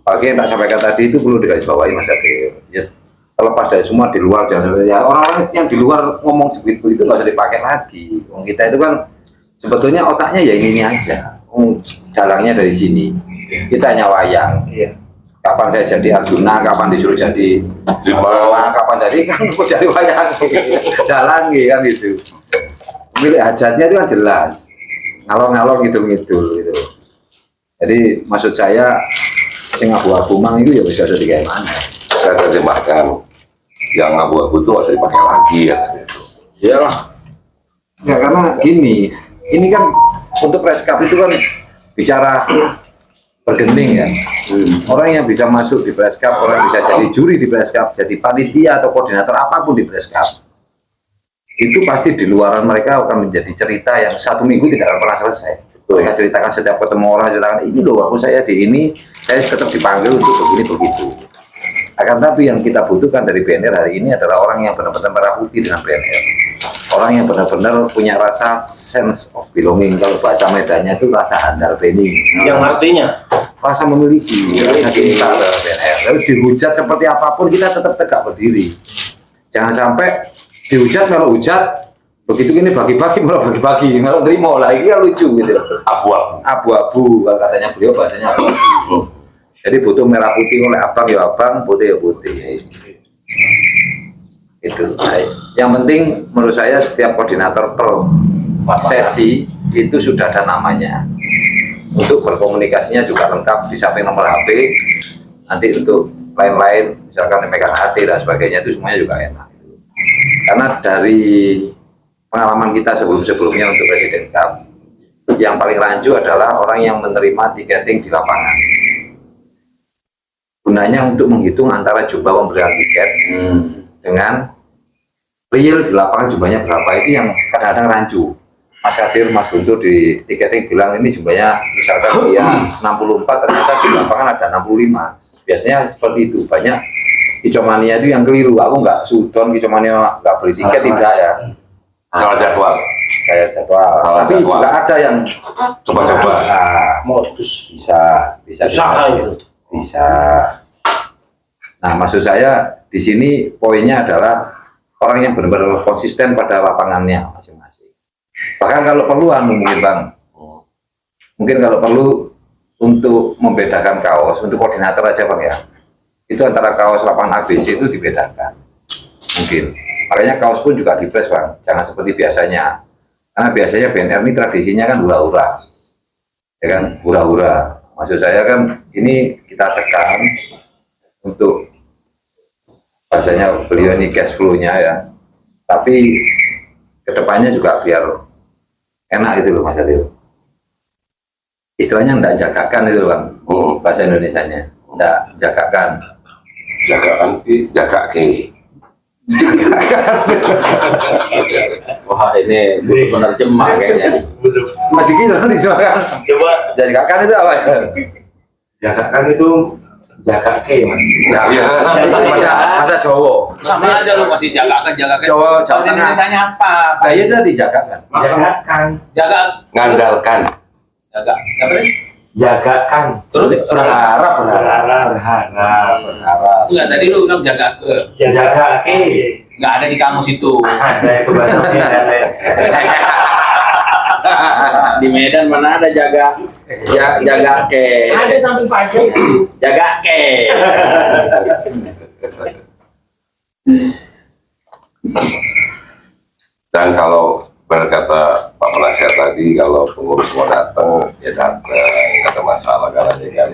[SPEAKER 4] Pakai tak sampaikan tadi itu perlu digarisbawahi Mas Ade. Ya, terlepas dari semua di luar jangan sampai ya orang-orang yang di luar ngomong seperti itu nggak usah dipakai lagi. Kita itu kan sebetulnya otaknya ya ini aja, dalangnya dari sini. Kita hanya wayang.
[SPEAKER 2] Iya.
[SPEAKER 4] Kapan saya jadi Arjuna, kapan disuruh jadi Bima, kapan jadi kan mau jadi wayang, jalan kan gitu. Milik hajatnya itu kan jelas, ngalor-ngalor ngidul-ngidul gitu. Jadi maksud saya sing abu-abu mang itu ya bisa jadi kayak mana?
[SPEAKER 1] Saya terjemahkan yang abu-abu itu harus dipakai lagi ya.
[SPEAKER 4] Iyalah. Ya karena gini, ini kan untuk preskap itu kan bicara bergending ya. Orang yang bisa masuk di preskap, orang yang bisa jadi juri di preskap, jadi panitia atau koordinator apapun di preskap, itu pasti di luaran mereka akan menjadi cerita yang 1 minggu tidak akan pernah selesai. Mereka ceritakan setiap ketemu orang, ceritakan ini loh aku saya di ini, saya tetap dipanggil untuk begini begitu. Akan tapi yang kita butuhkan dari BNR hari ini adalah orang yang benar-benar merah putih dengan BNR. Orang yang benar-benar punya rasa sense of belonging. Kalau bahasa Medannya itu rasa handal bening.
[SPEAKER 2] Yang artinya
[SPEAKER 4] Rasa memiliki, rasa cinta terhadap BNR. Lalu dihujat seperti apapun kita tetap tegak berdiri. Jangan sampai dihujat kalau hujat begitu ini bagi-bagi malah bagi-bagi malah terima lagi kan lucu gitu. Abu-abu kalau katanya beliau bahasanya abu-abu. Jadi butuh merah putih oleh abang ya abang, putih ya putih. Itu. Yang penting menurut saya setiap koordinator per sesi itu sudah ada namanya. Untuk berkomunikasinya juga lengkap di samping nomor HP. Nanti untuk lain-lain misalkan memegang hati dan sebagainya itu semuanya juga enak. Karena dari pengalaman kita sebelum-sebelumnya untuk Presiden Cup, yang paling rancu adalah orang yang menerima tiketing di lapangan. Gunanya untuk menghitung antara jumlah pemberian tiket dengan real di lapangan jumlahnya berapa, itu yang kadang-kadang rancu. Mas Kadir, Mas Guntur di tiketing bilang ini jumlahnya misalkan dia 64, ternyata di lapangan ada 65. Biasanya seperti itu, banyak Kicomania itu yang keliru. Aku nggak sudon Kicomania nggak beli tiket tidak ya.
[SPEAKER 1] Salah jadwal.
[SPEAKER 4] Saya jadwal.
[SPEAKER 1] Salah
[SPEAKER 4] Tapi
[SPEAKER 1] jadwal.
[SPEAKER 4] juga ada yang
[SPEAKER 1] Coba-coba.
[SPEAKER 2] Modus
[SPEAKER 4] bisa
[SPEAKER 2] usaha itu.
[SPEAKER 4] bisa. Nah, maksud saya di sini poinnya adalah orang yang benar-benar konsisten pada lapangannya masing-masing. Bahkan kalau perlu mungkin Bang, mungkin kalau perlu untuk membedakan kaos untuk koordinator aja Bang ya. Itu antara kaos lapangan ABC itu dibedakan. Mungkin. Makanya kaos pun juga dipres Bang, jangan seperti biasanya. Karena biasanya BNR ini tradisinya kan hura-hura. Ya kan, hura-hura. Maksud saya kan ini kita tekan untuk bahasanya beliau ini cash flow-nya ya. Tapi kedepannya juga biar enak gitu loh Mas Adil. Istilahnya enggak jagakan itu loh Bang. Bahasa Indonesianya. Enggak jagakan.
[SPEAKER 1] Jaga ke.
[SPEAKER 3] Wah ini benar jemah kayaknya.
[SPEAKER 4] Masih gitu kan istilahnya.
[SPEAKER 2] Coba
[SPEAKER 4] Jagakan itu apa ya?
[SPEAKER 2] jagakan itu jaga ke man.
[SPEAKER 4] Nah, masa Jawa.
[SPEAKER 3] Sama aja lu masih jaga kan.
[SPEAKER 4] Jawa
[SPEAKER 3] Bahasa
[SPEAKER 4] Tengah.
[SPEAKER 3] Indonesianya apa?
[SPEAKER 4] Nah, itu tadi jagakan.
[SPEAKER 2] Jagakan,
[SPEAKER 3] Jaga.
[SPEAKER 1] Ngandalkan.
[SPEAKER 3] Jaga. Apa nih?
[SPEAKER 2] jagakan.
[SPEAKER 3] Terus
[SPEAKER 4] berharap.
[SPEAKER 2] Berharap.
[SPEAKER 3] enggak tadi lu bilang jaga ke.
[SPEAKER 2] Jaga ke.
[SPEAKER 3] Enggak ada di kamus itu.
[SPEAKER 2] Ada itu bahasa Medan.
[SPEAKER 3] Di Medan mana ada jaga jaga ke.
[SPEAKER 2] Ada samping saja.
[SPEAKER 3] Jaga ke.
[SPEAKER 1] Dan kalau berkata Pak Penasihat tadi, kalau pengurus mau datang, ya datang, nggak ada masalah karena ini kan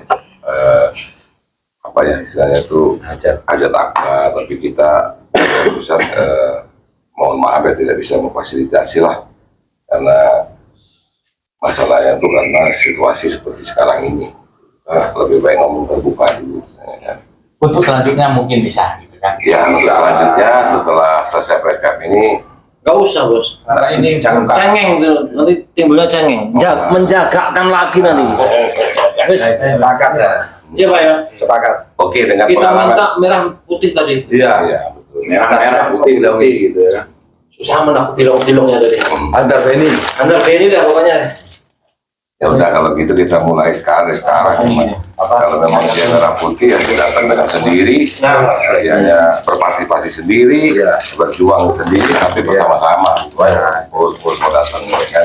[SPEAKER 1] apa ya istilahnya itu hajat akad, tapi kita pusat mohon maaf ya tidak bisa memfasilitasi lah karena masalahnya itu karena situasi seperti sekarang ini. Lebih baik ngomong terbuka dulu, misalnya, kan.
[SPEAKER 3] Untuk selanjutnya mungkin bisa gitu kan.
[SPEAKER 1] Ya untuk selanjutnya setelah selesai press cup ini.
[SPEAKER 6] Gak usah bos,
[SPEAKER 3] Karena ini
[SPEAKER 4] Jangan
[SPEAKER 6] cengeng tuh, nanti timbulnya cengeng. Menjagakan lagi nanti. Wis,
[SPEAKER 4] Sepakat ya.
[SPEAKER 6] iya pak ya.
[SPEAKER 4] Sepakat.
[SPEAKER 1] Oke dengan
[SPEAKER 6] Kita
[SPEAKER 1] pengalaman.
[SPEAKER 6] minta merah putih tadi.
[SPEAKER 4] Iya.
[SPEAKER 1] Ya betul.
[SPEAKER 3] merah putih gitu ya.
[SPEAKER 6] Susah menakut bilong-bilongnya tadi.
[SPEAKER 4] Antar ini.
[SPEAKER 6] Anda ini dah pokoknya.
[SPEAKER 1] Ya udah kalau gitu kita mulai sekarang. Kalau memang dia merah putih ya dia datang dengan sendiri, ya berpartisipasi sendiri, berjuang sendiri tapi bersama-sama. Pengurus mau datang kan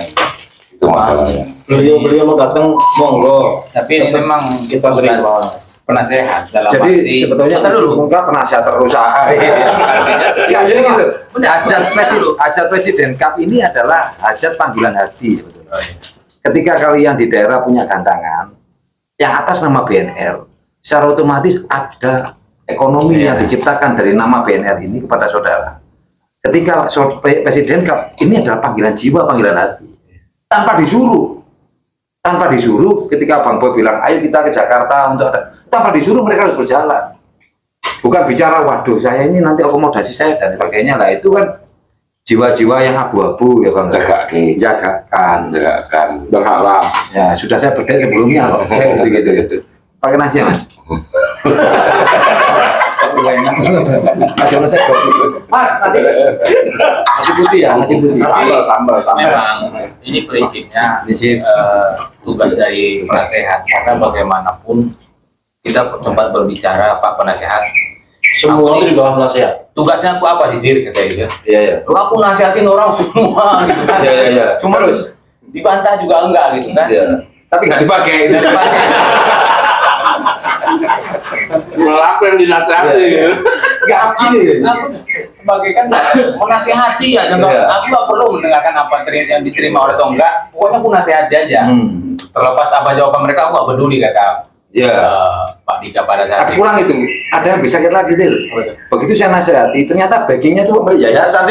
[SPEAKER 1] itu masalahnya.
[SPEAKER 6] Beliau mau datang monggo.
[SPEAKER 3] Tapi ini memang
[SPEAKER 6] Kita terima.
[SPEAKER 3] penasehat dalam
[SPEAKER 4] Jadi
[SPEAKER 3] arti
[SPEAKER 4] sebetulnya
[SPEAKER 3] Bentar dulu.
[SPEAKER 4] mungkin penasihat perusahaan. Ya, jadi gitu. Hajat Presiden Cup ini adalah hajat panggilan hati. Ketika kalian di daerah punya gantangan yang atas nama BNR, secara otomatis ada ekonomi yang diciptakan dari nama BNR ini kepada saudara. Ketika Presiden Cup ini adalah panggilan jiwa, panggilan hati, tanpa disuruh. Tanpa disuruh, ketika Bang Boy bilang, ayo kita ke Jakarta untuk ada, tanpa disuruh mereka harus berjalan. Bukan bicara, waduh saya ini nanti akomodasi saya dan sebagainya lah, itu kan jiwa-jiwa yang abu-abu ya Bang. Jagakan.
[SPEAKER 3] berharap.
[SPEAKER 4] Ya sudah saya bedek sebelumnya kok. Kayak gitu. Pakai nasi ya, Mas. Mas, nasi putih ya, nasi putih.
[SPEAKER 3] Sambal. Memang ini prinsipnya tugas dari penasehat karena bagaimanapun kita sempat berbicara Pak Penasehat.
[SPEAKER 6] Semua di bawah nasihat.
[SPEAKER 3] Tugasnya aku apa sih diri kata dia.
[SPEAKER 4] Iya.
[SPEAKER 3] Lu aku nasihatin orang semua gitu kan.
[SPEAKER 4] Iya.
[SPEAKER 3] Cuma
[SPEAKER 4] Terus
[SPEAKER 3] dibantah juga enggak gitu kan.
[SPEAKER 4] iya. Tapi nggak dipakai itu.
[SPEAKER 3] Melaku yang dinasihati gitu.
[SPEAKER 4] Nggak gini.
[SPEAKER 3] Aku sebagai kan menasihati aja enggak.
[SPEAKER 4] Iya.
[SPEAKER 3] Aku nggak perlu mendengarkan apa yang diterima oleh atau enggak. Pokoknya aku nasihati aja. Terlepas apa jawaban mereka aku nggak peduli kata Pak Dika pada saat
[SPEAKER 4] Ada kurang itu. Ada yang bisa kita lagi Dil. Begitu saya nasihati, ternyata backingnya itu pemberi yayasan.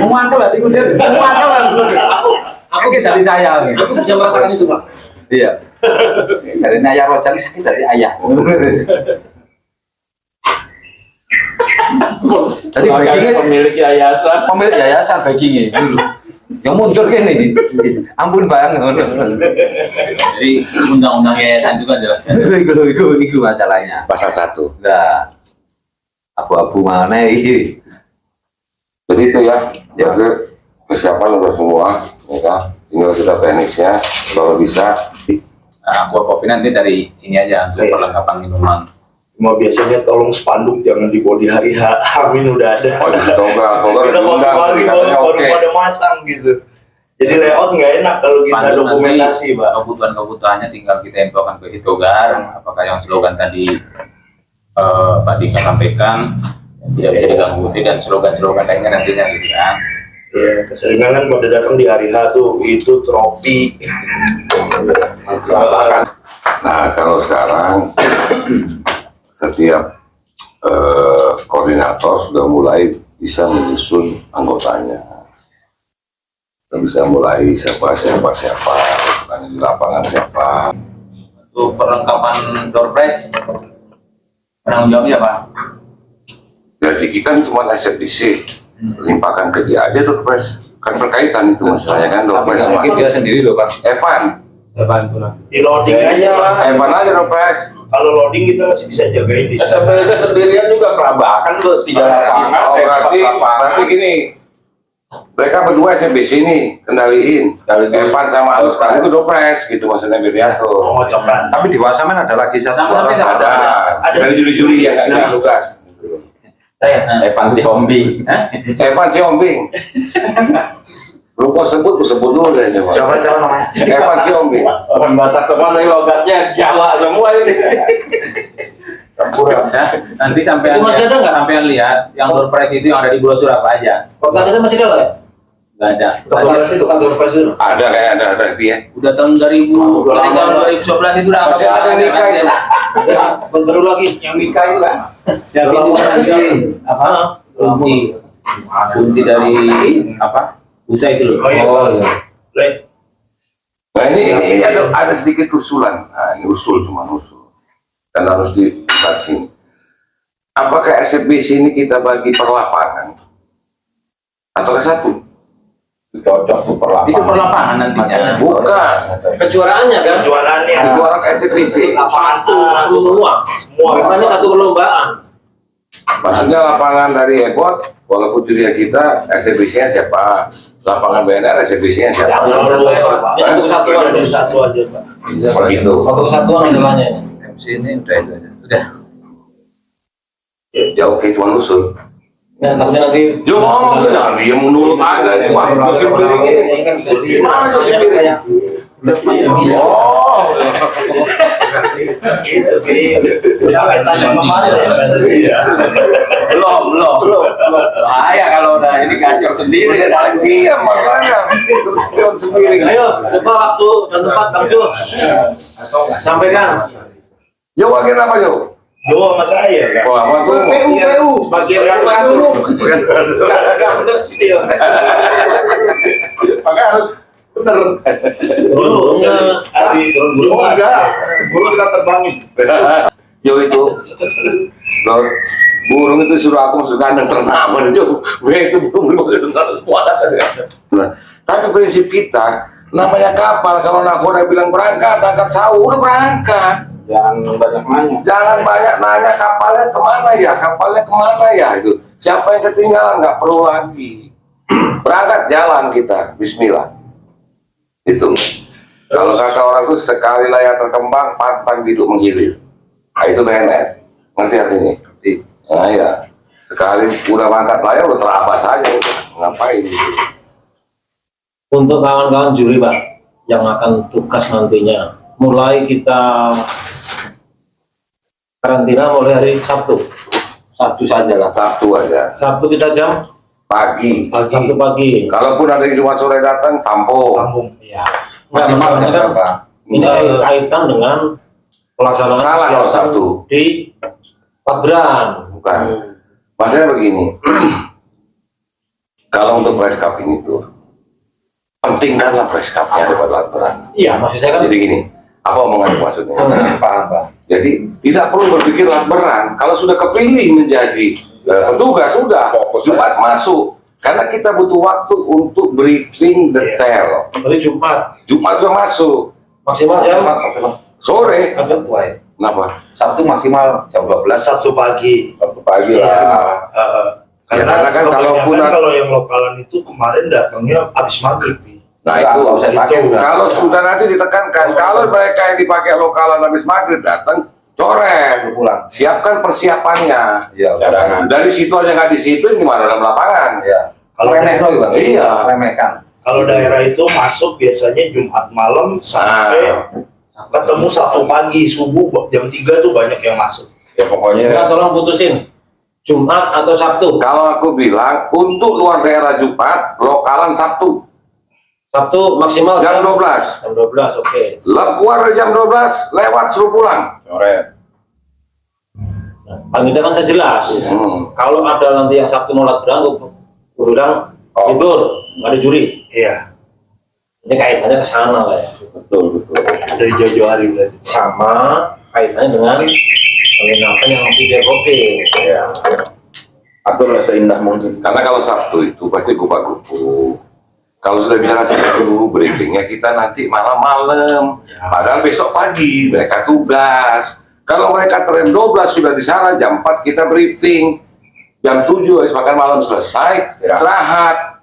[SPEAKER 4] Muantel hati ku Dil. Muantel aku. Sakit dari saya.
[SPEAKER 6] Aku bisa merasakan itu pak.
[SPEAKER 4] Iya. Dari ayah rojak sakit dari ayah. Jadi backingnya
[SPEAKER 3] pemilik yayasan
[SPEAKER 4] backingnya dulu. Yang mundur gini. Ampun Bang.
[SPEAKER 3] Jadi undang-undang yayasan juga jelaskan.
[SPEAKER 4] Iku masalahnya.
[SPEAKER 1] Pasal 1.
[SPEAKER 4] Nah, abu-abu mana ini?
[SPEAKER 1] Jadi itu ya, jadi persiapan udah semua, ya. Tinggal kita teknisnya, kalau bisa.
[SPEAKER 3] Nah, aqua kopi nanti dari sini aja untuk
[SPEAKER 2] Iya.
[SPEAKER 3] perlengkapan minuman.
[SPEAKER 2] Cuma biasanya tolong spanduk jangan dibawa di hari H-min udah ada.
[SPEAKER 1] Oh, di situ enggak,
[SPEAKER 2] Kita
[SPEAKER 1] diundang,
[SPEAKER 2] pagi-pagi
[SPEAKER 1] katanya
[SPEAKER 2] baru
[SPEAKER 1] oke.
[SPEAKER 2] pada masang gitu. Jadi layout nggak enak kalau kita
[SPEAKER 3] Pandu
[SPEAKER 2] dokumentasi,
[SPEAKER 3] nanti
[SPEAKER 2] Pak.
[SPEAKER 3] kebutuhan-kebutuhannya tinggal kita infokan ke Hitogar, apakah yang slogan tadi Pak Dika sampaikan yang tidak bisa diganggu dan slogan-slogan lainnya nantinya gitu kan.
[SPEAKER 2] Ya, keseringan kan pada datang di hari H tuh itu trofi.
[SPEAKER 1] Nah, kalau sekarang setiap koordinator sudah mulai bisa menyusun anggotanya. Kita bisa mulai siapa bukan di lapangan siapa.
[SPEAKER 3] Untuk perlengkapan door prize penanggung jawabnya Pak.
[SPEAKER 1] Jadi kan cuma SFDC, limpahkan ke dia aja dong pres. Kan berkaitan itu masalahnya kan dong
[SPEAKER 4] Tapi
[SPEAKER 1] pres.
[SPEAKER 4] nggak mungkin dia sendiri loh Bang.
[SPEAKER 1] Evan,
[SPEAKER 2] Di loading aja, Pak.
[SPEAKER 1] Evan aja dong pres.
[SPEAKER 2] Kalau loading kita masih bisa jagain di sana.
[SPEAKER 7] SMPC sendirian juga kelabakan tuh 3 lapangan.
[SPEAKER 1] Oh, berarti gini. Mereka berdua SFBC nih kendaliin. Evan sama Alus sekarang itu dopres gitu maksudnya Biriato.
[SPEAKER 2] Oh, coklat.
[SPEAKER 4] Tapi di Wasamen ada lagi satu
[SPEAKER 3] Sama-sama
[SPEAKER 4] orang.
[SPEAKER 3] tidak
[SPEAKER 1] Ada dari juri-juri yang nggak ikut tugas.
[SPEAKER 3] Saya
[SPEAKER 7] Evan si Hombi.
[SPEAKER 1] Evan si Ombing. Lu kok sebut dulu deh.
[SPEAKER 4] Siapa namanya?
[SPEAKER 1] Evan si Ombing.
[SPEAKER 7] Orang Batak semua nih logatnya Jawa semua ini.
[SPEAKER 3] ya, nanti sampai
[SPEAKER 6] Itu masih ada nggak?
[SPEAKER 3] sampai lihat yang door prize itu yang ada di Brosur apa aja.
[SPEAKER 6] Kota kita masih ada lah ya?
[SPEAKER 3] Nggak ada.
[SPEAKER 6] Kota itu kantor presiden.
[SPEAKER 1] Ada kayak ada ya.
[SPEAKER 3] Udah tahun 2000 dari tahun 2011 itu udah
[SPEAKER 1] Masih ada yang nikah itu.
[SPEAKER 6] Ya, baru lagi yang nikah itu kan.
[SPEAKER 3] Siapa itu nanti apa? Kunci dari apa? Usaha itu loh.
[SPEAKER 2] Oh iya, Pak. Lek.
[SPEAKER 1] Nah ini ada sedikit usulan. Nah, ini usul cuma usul. Dan harus dibahas sini. Apakah SFBC ini kita bagi per lapangan? Atau ke satu?
[SPEAKER 7] Cocok tuh perlapangan.
[SPEAKER 3] Itu perlapangan nantinya.
[SPEAKER 1] Bukan.
[SPEAKER 6] Kejuaraannya kan?
[SPEAKER 2] Kejuaraannya.
[SPEAKER 1] Itu orang SFBC.
[SPEAKER 6] Satu semua.
[SPEAKER 2] Semua.
[SPEAKER 6] Bukannya satu perlombaan.
[SPEAKER 1] Maksudnya lapangan dari Ebot, walaupun juri kita, SFBC-nya siapa? Lapangan BNR, SFBC-nya siapa?
[SPEAKER 2] Jangan lupa, Pak.
[SPEAKER 6] Ini satu kesatuan.
[SPEAKER 2] Ada satu aja, Pak.
[SPEAKER 1] Begitu.
[SPEAKER 6] Satu kesatuan masalahnya.
[SPEAKER 4] MC ini udah itu aja.
[SPEAKER 3] Udah.
[SPEAKER 1] Ya oke, cuma usul.
[SPEAKER 6] Nah, nanti
[SPEAKER 1] Jo ngomong, jangan diem nurut aja nih, Pak. Musim piring ini. Gimana musim piring? Oh,
[SPEAKER 2] Gitu, udah kayak tanya kemarin ya, Mas. Iya.
[SPEAKER 3] Belum. Bahaya kalau udah ini kacau sendiri.
[SPEAKER 1] dia paling diam masalahnya. Pion sendiri.
[SPEAKER 6] ayo coba waktu dan tempat Bang Jo. Sampaikan.
[SPEAKER 1] Jo, akhirnya apa Jo?
[SPEAKER 2] Jo sama saya kan.
[SPEAKER 1] Oh, apa tuh?
[SPEAKER 6] PU bagian rapat dulu.
[SPEAKER 2] Enggak bener sih dia.
[SPEAKER 5] Maka harus bener.
[SPEAKER 2] Dulu hari dulu
[SPEAKER 5] enggak. Dulu kita terbangin.
[SPEAKER 1] Jo itu. Lord, burung itu suruh aku masuk kandang ternak Jo. Itu burung itu ternak semua. Nah, tapi prinsip kita namanya kapal, kalau nakoda bilang berangkat, angkat sahur, udah berangkat.
[SPEAKER 7] Jangan banyak nanya.
[SPEAKER 1] Jangan banyak nanya kapalnya kemana ya itu. Siapa yang ketinggalan nggak perlu lagi. Berangkat jalan kita, Bismillah. Itu. Kalau kata orang tuh sekali layar terkembang, pantang hidup menghilir. Nah, itu BNN. Ngerti artinya? Nah ya. Sekali udah angkat layar udah terabas aja. Ngapain gitu.
[SPEAKER 6] Untuk kawan-kawan juri Pak yang akan tugas nantinya, mulai kita karantina mulai hari Sabtu.
[SPEAKER 7] Satu saja lah.
[SPEAKER 1] Sabtu aja.
[SPEAKER 6] Sabtu kita jam
[SPEAKER 1] Pagi.
[SPEAKER 6] Sabtu pagi.
[SPEAKER 1] Kalaupun ada yang Jumat sore datang, tampung.
[SPEAKER 2] kampung.
[SPEAKER 6] Ya.
[SPEAKER 4] Maksimal jam
[SPEAKER 6] kan
[SPEAKER 4] berapa?
[SPEAKER 6] ini kaitan dengan pelaksanaan
[SPEAKER 1] Salah kalau
[SPEAKER 6] kegiatan
[SPEAKER 1] Sabtu.
[SPEAKER 6] di Pagran.
[SPEAKER 1] Bukan. Maksudnya begini. Kalau untuk press cup ini tuh, pentingkanlah press cupnya daripada laporan.
[SPEAKER 6] Iya, maksud saya kan
[SPEAKER 1] Jadi gini, apa omongan maksudnya?
[SPEAKER 4] Paham.
[SPEAKER 1] Jadi tidak perlu berpikir laporan. Kalau sudah kepilih menjadi petugas sudah, Jumat masuk. Karena kita butuh waktu untuk briefing detail.
[SPEAKER 6] Berarti Jumat
[SPEAKER 1] Jumat udah masuk,
[SPEAKER 6] maksimal jam
[SPEAKER 1] sore.
[SPEAKER 4] Sabtu aja.
[SPEAKER 1] Kenapa?
[SPEAKER 4] Sabtu maksimal jam 12.
[SPEAKER 2] Sabtu pagi.
[SPEAKER 7] Sabtu pagi
[SPEAKER 2] Iya.
[SPEAKER 7] lah.
[SPEAKER 1] Karena kan
[SPEAKER 2] kebanyakan kalau yang lokalan itu kemarin datangnya habis maghrib.
[SPEAKER 1] Nah
[SPEAKER 4] Enggak,
[SPEAKER 1] itu
[SPEAKER 4] nggak usah dipakai udah.
[SPEAKER 1] kalau sudah nanti ditekankan, kalau mereka yang dipakai lokalan habis maghrib datang, coret,
[SPEAKER 4] Baru pulang.
[SPEAKER 1] siapkan persiapannya.
[SPEAKER 4] Iya.
[SPEAKER 7] Cadangan.
[SPEAKER 1] Dari situ aja nggak disiplin, gimana dalam lapangan?
[SPEAKER 4] Iya.
[SPEAKER 2] Kalau
[SPEAKER 4] Remeh loh, Bang.
[SPEAKER 1] Iya.
[SPEAKER 4] Remehkan.
[SPEAKER 2] Kalau daerah itu masuk biasanya Jumat malam sampai ketemu Sabtu pagi, subuh jam 3 tuh banyak yang masuk.
[SPEAKER 7] Ya pokoknya
[SPEAKER 6] Enggak, tolong putusin Jumat atau Sabtu.
[SPEAKER 1] Kalau aku bilang untuk luar daerah Jumat, lokalan Sabtu
[SPEAKER 6] Sabtu maksimal
[SPEAKER 1] jam 12.
[SPEAKER 6] jam 12, oke.
[SPEAKER 1] Keluar dari jam 12, lewat suruh pulang.
[SPEAKER 7] sore.
[SPEAKER 6] Panitia kan saya jelas. Kalau ada nanti yang Sabtu nolak berangkat, gue bilang libur, nggak ada juri.
[SPEAKER 2] Iya,
[SPEAKER 6] Ini kaitannya ke sana lah ya.
[SPEAKER 7] Betul.
[SPEAKER 2] dari jauh-jauh hari berarti.
[SPEAKER 6] Sama kaitannya dengan penginapan yang masih depokin.
[SPEAKER 7] Ya. Atur seindah mungkin.
[SPEAKER 1] Karena kalau Sabtu itu pasti kupak-kupuk. Kalau sudah bicara Sabtu, briefingnya kita nanti malam-malam. Padahal besok pagi mereka tugas. Kalau mereka rem 12 sudah di sana, jam 4 kita briefing. Jam 7 habis makan malam selesai, istirahat.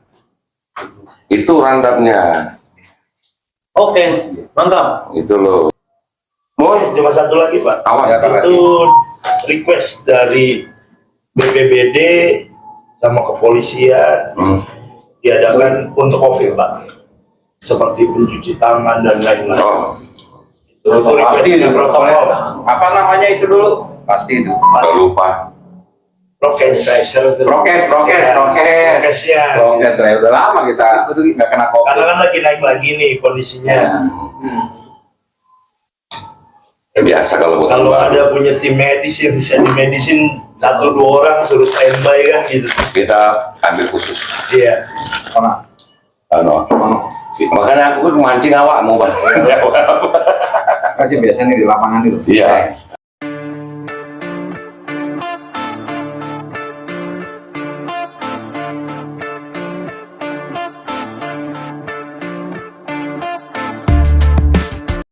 [SPEAKER 1] Itu rundown-nya.
[SPEAKER 6] Oke, mantap.
[SPEAKER 1] Itu loh.
[SPEAKER 2] Cuma satu lagi Pak.
[SPEAKER 1] Awas.
[SPEAKER 4] Ya, Pak.
[SPEAKER 2] Itu request dari BPBD sama kepolisian diadakan untuk COVID Pak, seperti pencuci tangan dan lain-lain.
[SPEAKER 1] Oh,
[SPEAKER 2] Itu request
[SPEAKER 4] Pasti
[SPEAKER 2] dari protokol,
[SPEAKER 7] Apa namanya itu dulu?
[SPEAKER 4] Pasti itu.
[SPEAKER 1] nggak lupa.
[SPEAKER 2] prokes.
[SPEAKER 7] Prokes.
[SPEAKER 2] Prokesnya.
[SPEAKER 7] Prokes ya udah lama kita
[SPEAKER 4] Betul.
[SPEAKER 7] nggak kena
[SPEAKER 2] Karena
[SPEAKER 7] COVID.
[SPEAKER 2] kan lagi naik lagi nih kondisinya.
[SPEAKER 1] Ya, biasa kalau bukan
[SPEAKER 2] Kalau
[SPEAKER 1] baru.
[SPEAKER 2] ada punya tim medis yang bisa di medisin 1-2 orang suruh standby kan gitu.
[SPEAKER 1] Kita ambil khusus.
[SPEAKER 2] Iya.
[SPEAKER 4] Karena
[SPEAKER 1] Makanya aku kan mancing awak mau bantu jawab.
[SPEAKER 4] kasih biasanya di lapangan itu.
[SPEAKER 1] Iya.